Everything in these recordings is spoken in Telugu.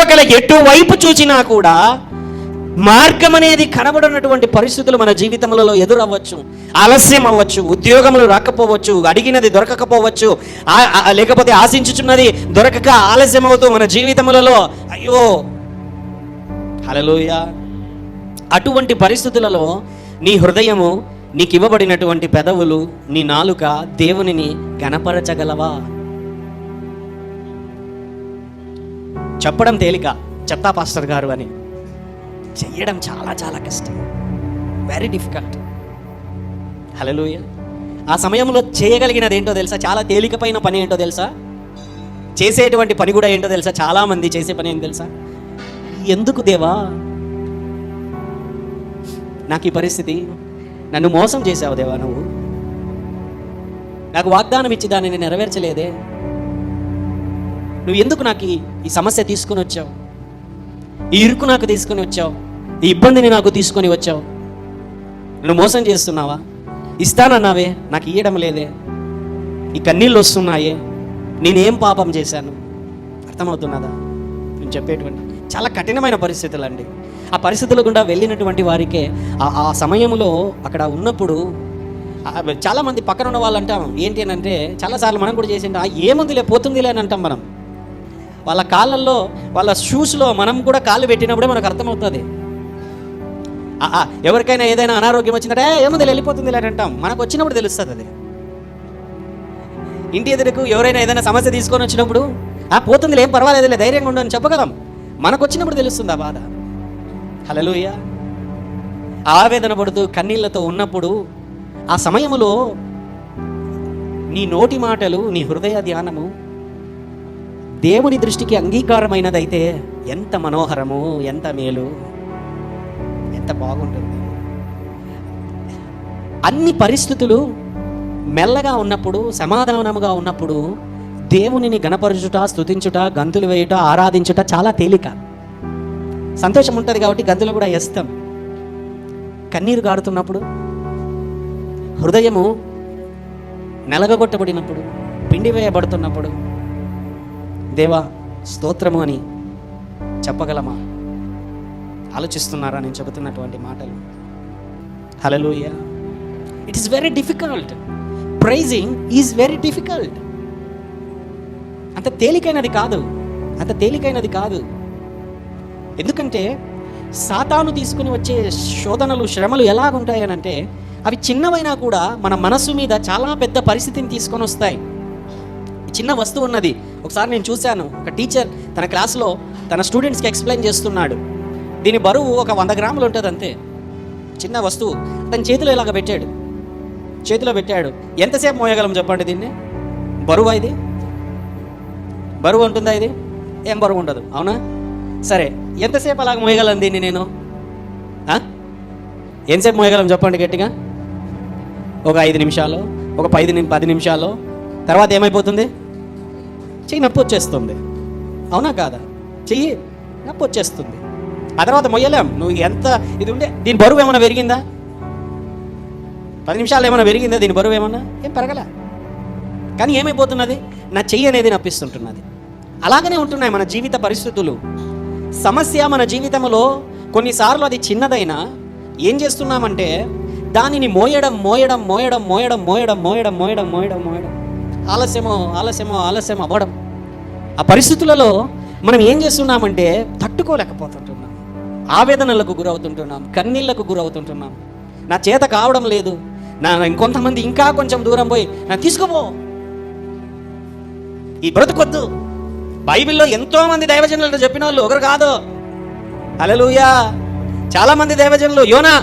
చుట్టుపక్కల ఎటువైపు చూసినా కూడా మార్గం అనేది కనబడినటువంటి పరిస్థితులు మన జీవితంలో ఎదురవ్వచ్చు. ఆలస్యం అవ్వచ్చు, ఉద్యోగములు రాకపోవచ్చు, అడిగినది దొరకకపోవచ్చు, లేకపోతే ఆశించుచున్నది దొరకక ఆలస్యం అవుతూ మన జీవితములలో అయ్యో హల్లెలూయా. అటువంటి పరిస్థితులలో నీ హృదయము, నీకు ఇవ్వబడినటువంటి పెదవులు, నీ నాలుక దేవునిని గణపరచగలవా? చెప్పడం తేలిక, చెప్తా పాస్టర్ గారు అని, చెయ్యడం చాలా చాలా కష్టం. Very difficult. హల్లెలూయా. ఆ సమయంలో చేయగలిగినది ఏంటో తెలుసా? చాలా తేలికపైన పని ఏంటో తెలుసా? చేసేటువంటి పని కూడా ఏంటో తెలుసా? చాలామంది చేసే పని ఏంటో తెలుసా? ఎందుకు దేవా నాకు ఈ పరిస్థితి? నన్ను మోసం చేసావు దేవా, నువ్వు నాకు వాగ్దానం ఇచ్చి దానిని నెరవేర్చలేదే. నువ్వు ఎందుకు నాకు ఈ సమస్య తీసుకుని వచ్చావు? ఈ ఇరుకు నాకు తీసుకొని వచ్చావు, ఈ ఇబ్బందిని నాకు తీసుకొని వచ్చావు. నువ్వు మోసం చేస్తున్నావా? ఇస్తానన్నావే, నాకు ఇయ్యడం లేదే. ఈ కన్నీళ్ళు వస్తున్నాయే, నేనేం పాపం చేశాను? అర్థమవుతున్నదా నేను చెప్పేటువంటి? చాలా కఠినమైన పరిస్థితులు అండి. ఆ పరిస్థితుల గుండా వెళ్ళినటువంటి వారికే ఆ సమయంలో అక్కడ ఉన్నప్పుడు చాలామంది పక్కన ఉన్న వాళ్ళు అంటాం ఏంటి అని అంటే, చాలాసార్లు మనం కూడా చేసింటాం, ఏముందిలే పోతుందిలే అని అంటాం మనం. వాళ్ళ కాళ్ళల్లో, వాళ్ళ షూస్లో మనం కూడా కాళ్ళు పెట్టినప్పుడే మనకు అర్థమవుతుంది. ఎవరికైనా ఏదైనా అనారోగ్యం వచ్చిందంటే ఏముంది వెళ్ళిపోతుంది అని అంటాం, మనకు వచ్చినప్పుడు తెలుస్తుంది అది. ఇంటి ఎదురుకు ఎవరైనా ఏదైనా సమస్య తీసుకొని వచ్చినప్పుడు పోతుందిలే, ఏం పర్వాలేదులే, ధైర్యంగా ఉండు అని చెప్పగలం. మనకు వచ్చినప్పుడు తెలుస్తుంది ఆ బాధ. హల్లెలూయా. ఆవేదన పడుతూ కన్నీళ్లతో ఉన్నప్పుడు ఆ సమయంలో నీ నోటి మాటలు, నీ హృదయ ధ్యానము దేవుని దృష్టికి అంగీకారమైనదైతే ఎంత మనోహరము, ఎంత మేలు, ఎంత బాగుంటుంది. అన్ని పరిస్థితులు మెల్లగా ఉన్నప్పుడు, సమాధానముగా ఉన్నప్పుడు దేవునిని గణపరచుట, స్తుతించుట, గంతులు వేయుట, ఆరాధించుట చాలా తేలిక. సంతోషం ఉంటుంది కాబట్టి గంతులు కూడా వేస్తాం. కన్నీరు గారుతున్నప్పుడు, హృదయము నలగగొట్టబడినప్పుడు, పిండి వేయబడుతున్నప్పుడు దేవా స్తోత్రము అని చెప్పగలమా? ఆలోచిస్తున్నారా నేను చెబుతున్నటువంటి మాటలు? Hallelujah. It is very difficult. Praising is very difficult. అంత తేలికైనది కాదు, అంత తేలికైనది కాదు. ఎందుకంటే సాతాను తీసుకుని వచ్చే శోధనలు, శ్రమలు ఎలాగుంటాయనంటే అవి చిన్నవైనా కూడా మన మనస్సు మీద చాలా పెద్ద పరిస్థితిని తీసుకొని వస్తాయి. చిన్న వస్తువు ఉన్నది. ఒకసారి నేను చూశాను, ఒక టీచర్ తన క్లాస్లో తన స్టూడెంట్స్కి ఎక్స్ప్లెయిన్ చేస్తున్నాడు. దీని బరువు ఒక 100 గ్రాములు ఉంటుంది అంతే. చిన్న వస్తువు తన చేతిలో ఇలాగ పెట్టాడు. చేతిలో పెట్టాడు. ఎంతసేపు మోయగలం చెప్పండి దీన్ని? బరువు ఇది? బరువు ఉంటుందా ఇది? ఏం బరువు ఉండదు, అవునా? సరే, ఎంతసేపు అలాగ మోయగలను దీన్ని నేను? ఎంతసేపు మోయగలం చెప్పండి గట్టిగా? ఒక 5 నిమిషాలు, ఒక 10 నిమిషాలు. తర్వాత ఏమైపోతుంది? చెయ్యి నొప్పి వచ్చేస్తుంది, అవునా కాదా? చెయ్యి నొప్పి వచ్చేస్తుంది. ఆ తర్వాత మొయ్యలేం. నువ్వు ఎంత ఇది ఉండే, దీని బరువు ఏమైనా పెరిగిందా? 10 నిమిషాలు ఏమైనా పెరిగిందా దీని బరువు? ఏమన్నా ఏం పెరగలే. కానీ ఏమైపోతున్నది? నా చెయ్యి అనేది నొప్పిస్తుంటున్నది. అలాగనే ఉంటున్నాయి మన జీవిత పరిస్థితులు. సమస్య మన జీవితంలో కొన్నిసార్లు అది చిన్నదైనా ఏం చేస్తున్నామంటే దానిని మోయడం మోయడం మోయడం మోయడం మోయడం మోయడం మోయడం మోయడం మోయడం ఆలస్యమో ఆలస్యమో ఆలస్యం అవ్వడం. ఆ పరిస్థితులలో మనం ఏం చేస్తున్నామంటే తట్టుకోలేకపోతుంటున్నాం, ఆవేదనలకు గురవుతుంటున్నాం, కన్నీళ్లకు గురవుతుంటున్నాం. నా చేత కావడం లేదు, ఇంకొంతమంది ఇంకా కొంచెం దూరం పోయి నా తీసుకోపో, ఈ బ్రతుకొద్దు. బైబిల్లో ఎంతో మంది దైవజనులు చెప్పిన వాళ్ళు ఒకరు కాదు. హల్లెలూయా. చాలా మంది దైవజనులు, యోనా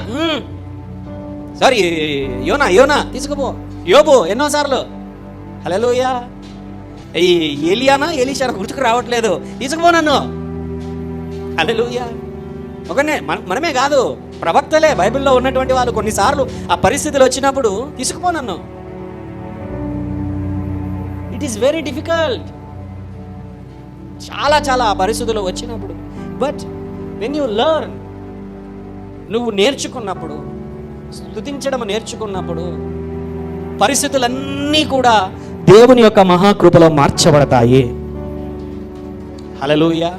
తీసుకుపో, యోబు ఎన్నోసార్లు. హల్లెలూయా. ఈ ఏలియానా ఎలీషా గుర్తుకు రావట్లేదు, తీసుకుపో నన్ను. హల్లెలూయా. ఒకనే మనమే కాదు, ప్రవక్తలే బైబిల్లో ఉన్నటువంటి వాళ్ళు కొన్నిసార్లు ఆ పరిస్థితులు వచ్చినప్పుడు తీసుకుపో నన్ను. It is very difficult. చాలా చాలా పరిస్థితులు వచ్చినప్పుడు. బట్ వెన్ యూ లెర్న్, నువ్వు నేర్చుకున్నప్పుడు, స్తుతించడం నేర్చుకున్నప్పుడు పరిస్థితులన్నీ కూడా దేవుని యొక్క మహాకృపలో మార్చబడతాయి. హల్లెలూయా.